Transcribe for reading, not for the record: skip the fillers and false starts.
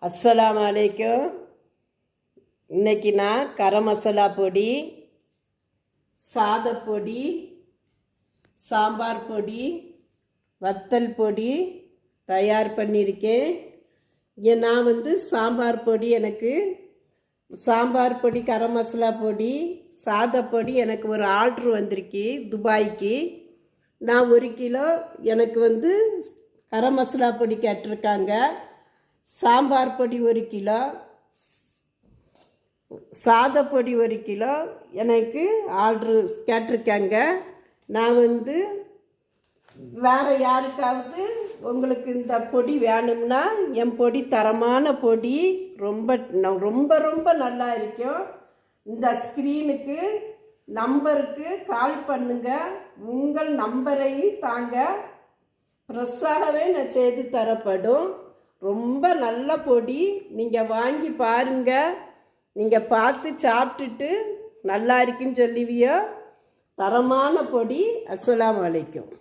அஸ்ஸலாமு அலைக்கும். இன்னைக்கு நான் கரம் மசாலா பொடி, சாதப்பொடி, சாம்பார் பொடி, வத்தல் பொடி தயார் பண்ணியிருக்கேன். இங்கே நான் சாம்பார் பொடி, எனக்கு சாம்பார் பொடி, கரம் மசாலா பொடி, சாதப்பொடி எனக்கு ஒரு ஆர்ட்ரு வந்திருக்கு துபாய்க்கு. நான் 1 கிலோ எனக்கு கரம் மசாலா பொடி கேட்டிருக்காங்க. சாம்பார் பொடி 1 கிலோ, சாதப்பொடி 1 கிலோ எனக்கு ஆர்ட்ரு கேட்டிருக்காங்க. நான் வேறு யாருக்காவது உங்களுக்கு இந்த பொடி வேணும்னா என் பொடி தரமான பொடி, ரொம்ப ரொம்ப ரொம்ப நல்லா இருக்கும். இந்த ஸ்க்ரீனுக்கு நம்பருக்கு கால் பண்ணுங்க, உங்கள் நம்பரை தாங்க, ஃப்ரெஷ்ஷாகவே நான் செய்து தரப்படும். ரொம்ப நல்ல பொடி, நீங்கள் வாங்கி பாருங்கள். நீங்கள் பார்த்து சாப்பிட்டுட்டு நல்லா இருக்குன்னு சொல்லுவியோ. தரமான பொடி. அஸ்ஸலாமு அலைக்கும்.